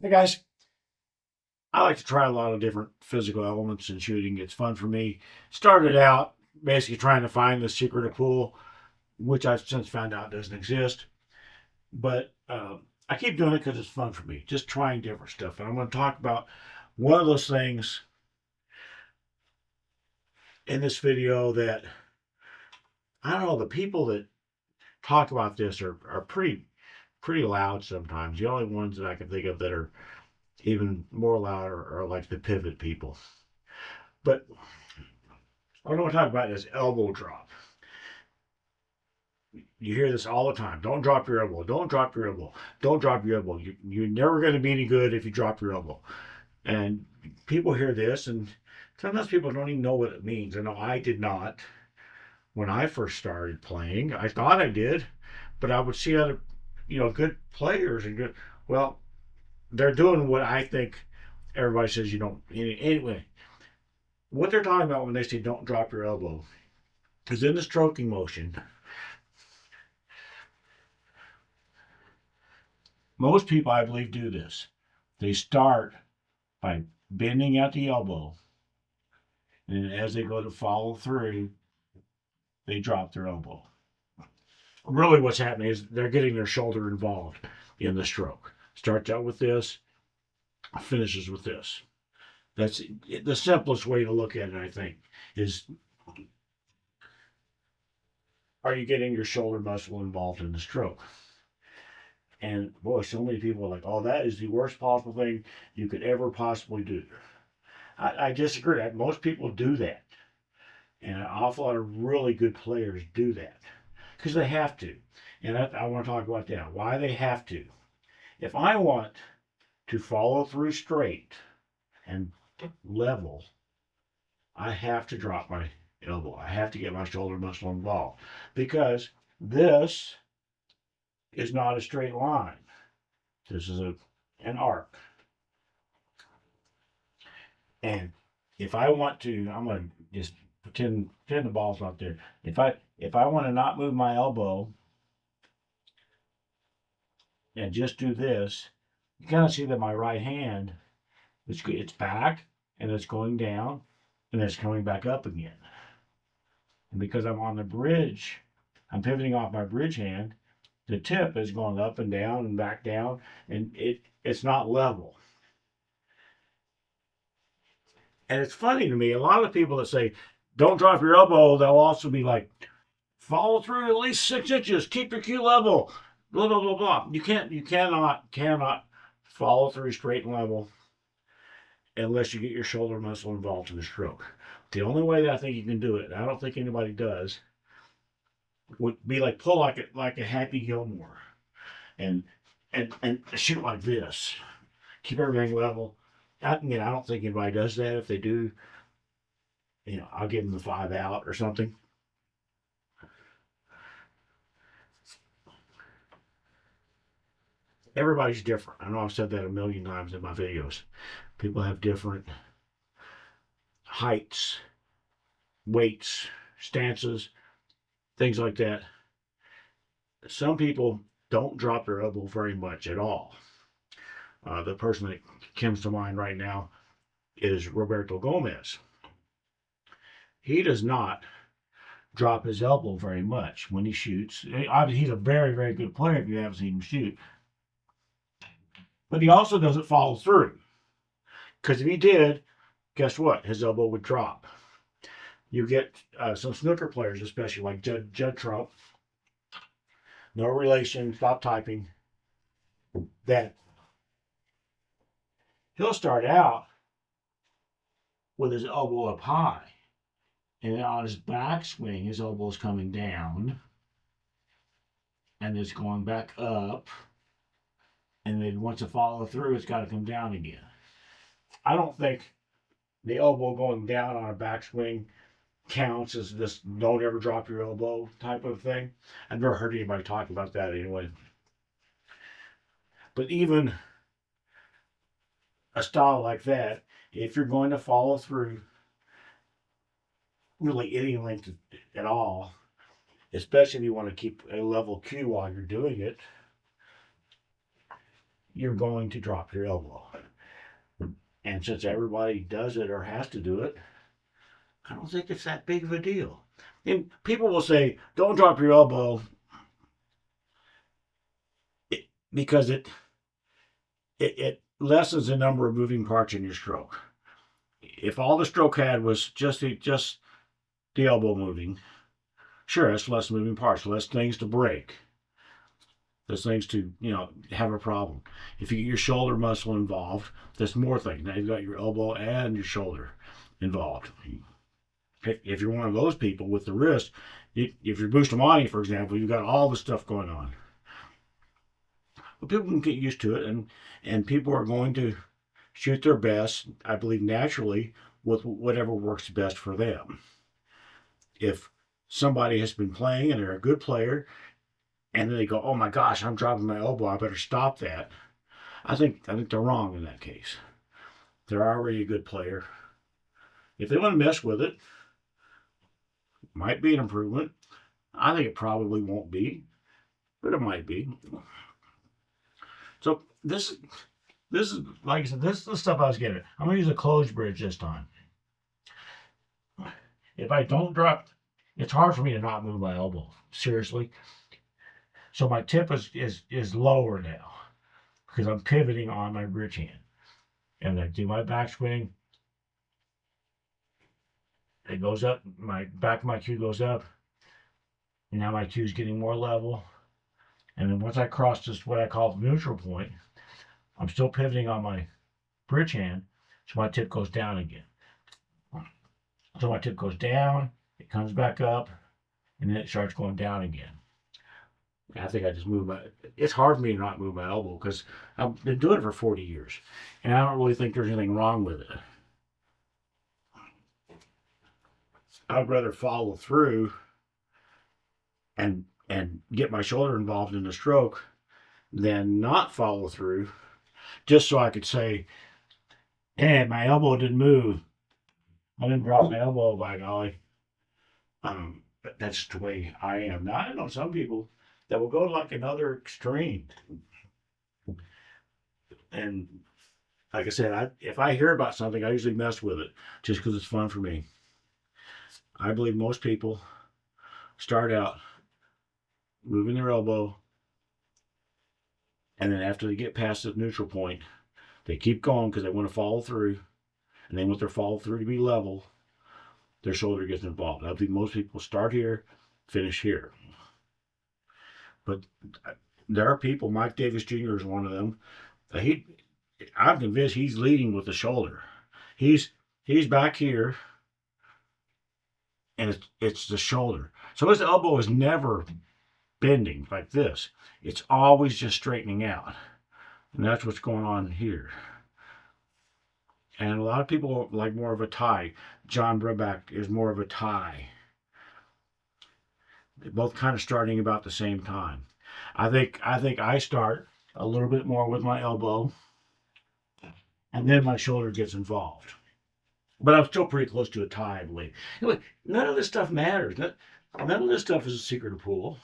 Hey guys, I like to try a lot of different physical elements in shooting. It's fun for me. Started out basically trying to find the secret of pool, which I've since found out doesn't exist. But I keep doing it because it's fun for me, just trying different stuff. And I'm going to talk about one of those things in this video that I don't know. The people that talk about this are pretty loud sometimes. The only ones that I can think of that are even more loud are like the pivot people. But what I want to talk about is elbow drop. You hear this all the time. Don't drop your elbow. Don't drop your elbow. Don't drop your elbow. You're never going to be any good if you drop your elbow. And people hear this, and sometimes people don't even know what it means. I know I did not when I first started playing. I thought I did, but I would see other, good players and good. Well, they're doing what I think everybody says you don't. Anyway, what they're talking about when they say don't drop your elbow is in the stroking motion. Most people, I believe, do this. They start by bending at the elbow, and as they go to follow through, they drop their elbow. Really, what's happening is they're getting their shoulder involved in the stroke. Starts out with this, finishes with this. That's the simplest way to look at it, I think, is are you getting your shoulder muscle involved in the stroke? And boy, so many people are like, oh, that is the worst possible thing you could ever possibly do. I disagree. Most people do that. And an awful lot of really good players do that because they have to. And I want to talk about that, why they have to. If I want to follow through straight and level, I have to drop my elbow. I have to get my shoulder muscle involved because this is not a straight line. This is an arc. And if I want to, I'm going to just pretend the ball's not there. If I want to not move my elbow and just do this, you kind of see that my right hand, it's back and it's going down and it's coming back up again. And because I'm on the bridge, I'm pivoting off my bridge hand, the tip is going up and down and back down, and it's not level. And it's funny to me, a lot of people that say, don't drop your elbow, they'll also be like, follow through at least 6 inches, keep your cue level, blah, blah, blah, blah. You cannot follow through straight and level unless you get your shoulder muscle involved in the stroke. The only way that I think you can do it, and I don't think anybody does, would be like pull like a Happy Gilmore and shoot like this. Keep everything level. I don't think anybody does that. If they do, I'll give them the 5 out or something. Everybody's different. I know I've said that a million times in my videos. People have different heights, weights, stances, things like that. Some people don't drop their elbow very much at all. The person that comes to mind right now is Roberto Gomez. He does not drop his elbow very much when he shoots. He's a very, very good player if you haven't seen him shoot. But he also doesn't follow through. Because if he did, guess what? His elbow would drop. You get some snooker players, especially like Judd Trump, no relation, stop typing, that he'll start out with his elbow up high. And then on his backswing, his elbow is coming down. And it's going back up. And then once it follows through, it's got to come down again. I don't think the elbow going down on a backswing counts as this don't ever drop your elbow type of thing. I've never heard anybody talk about that anyway. But even a style like that, if you're going to follow through really any length at all, especially if you want to keep a level cue while you're doing it, you're going to drop your elbow. And since everybody does it or has to do it, I don't think it's that big of a deal. And people will say, don't drop your elbow because it lessens the number of moving parts in your stroke. If all the stroke had was just the elbow moving, sure, that's less moving parts, less things to break. There's things to, have a problem. If you get your shoulder muscle involved, there's more things. Now you've got your elbow and your shoulder involved. If you're one of those people with the wrist, if you're Bustamante, for example, you've got all the stuff going on. But people can get used to it, and people are going to shoot their best, I believe, naturally with whatever works best for them. If somebody has been playing and they're a good player, and then they go, "Oh my gosh, I'm dropping my elbow. I better stop that." I think they're wrong in that case. They're already a good player. If they want to mess with it, might be an improvement. I think it probably won't be, but it might be. So this is like I said, this is the stuff I was getting. I'm gonna use a closed bridge this time. If I don't drop, it's hard for me to not move my elbow. Seriously. So my tip is lower now because I'm pivoting on my bridge hand. And I do my backswing. It goes up, my back of my cue goes up. And now my cue is getting more level. And then once I cross this, what I call the neutral point, I'm still pivoting on my bridge hand, so my tip goes down again. So my tip goes down, it comes back up, and then it starts going down again. I think I just move my. It's hard for me to not move my elbow because I've been doing it for 40 years, and I don't really think there's anything wrong with it. I'd rather follow through and get my shoulder involved in the stroke than not follow through, just so I could say, "Hey, my elbow didn't move. I didn't drop my elbow, by golly." But that's the way I am. Now I know some people that will go like another extreme, and like I said, if I hear about something, I usually mess with it just because it's fun for me. I believe most people start out moving their elbow, and then after they get past the neutral point, they keep going because they want to follow through, and they want their follow through to be level. Their shoulder gets involved. I believe most people start here, finish here. But there are people. Mike Davis Jr. is one of them. I'm convinced he's leading with the shoulder. He's back here, and it's the shoulder. So his elbow is never bending like this. It's always just straightening out, and that's what's going on here. And a lot of people like more of a tie. John Brubeck is more of a tie. They're both kind of starting about the same time. I think I start a little bit more with my elbow, and then my shoulder gets involved. But I'm still pretty close to a tie, I believe. Anyway, none of this stuff matters. None of this stuff is a secret to pool.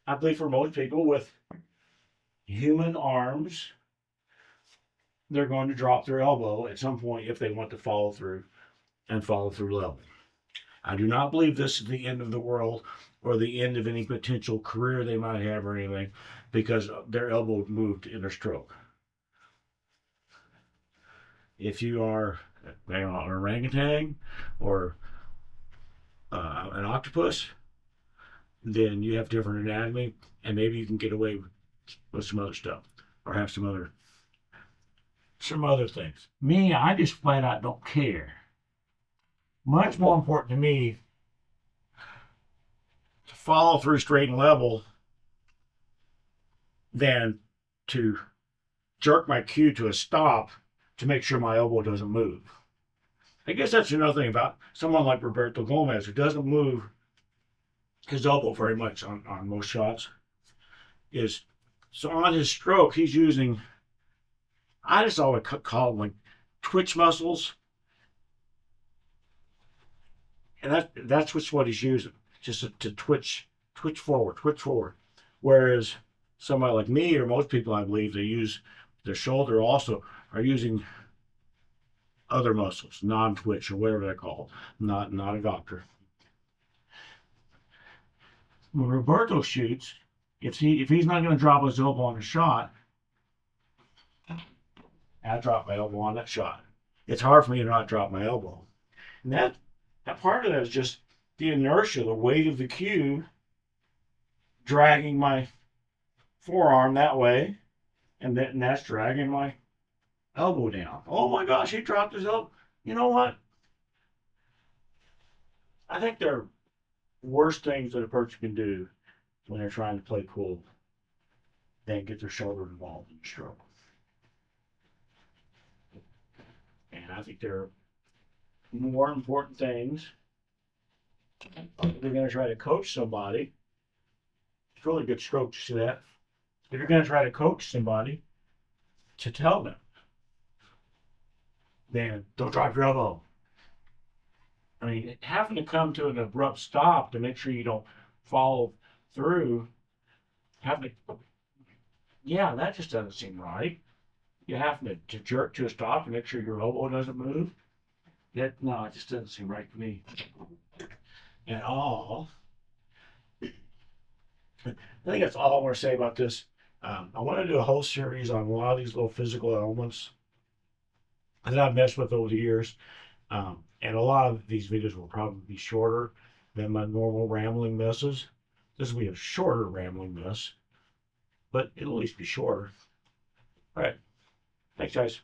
I believe for most people with human arms, they're going to drop their elbow at some point if they want to follow through and follow through level. I do not believe this is the end of the world or the end of any potential career they might have or anything because their elbow moved in their stroke. If you are an orangutan or an octopus, then you have different anatomy, and maybe you can get away with some other stuff or have some other things. Me, I just flat out don't care. Much more important to me to follow through straight and level than to jerk my cue to a stop to make sure my elbow doesn't move. I guess that's another thing about someone like Roberto Gomez, who doesn't move his elbow very much on most shots. Is so on his stroke, he's using, I just always call them like twitch muscles. And that's what he's using, just to twitch forward. Whereas somebody like me or most people, I believe, they use their shoulder also are using other muscles, non-twitch or whatever they're called. Not a doctor. When Roberto shoots, if he's not going to drop his elbow on a shot, I drop my elbow on that shot. It's hard for me to not drop my elbow. And that part of that is just the inertia, the weight of the cue dragging my forearm that way, and that's dragging my elbow down. Oh my gosh, he dropped his elbow. You know what? I think there are worse things that a person can do when they're trying to play pool than get their shoulder involved in the stroke. And I think there are more important things. If you're going to try to coach somebody, it's a really good stroke. You see that? If you're going to try to coach somebody, to tell them, then don't drop your elbow. I mean, having to come to an abrupt stop to make sure you don't follow through, having to, yeah, that just doesn't seem right. You have to jerk to a stop to make sure your elbow doesn't move. No, it just doesn't seem right to me at all. I think that's all I want to say about this. I want to do a whole series on a lot of these little physical elements that I've messed with over the years. And a lot of these videos will probably be shorter than my normal rambling messes. This will be a shorter rambling mess, but it'll at least be shorter. All right. Thanks, guys.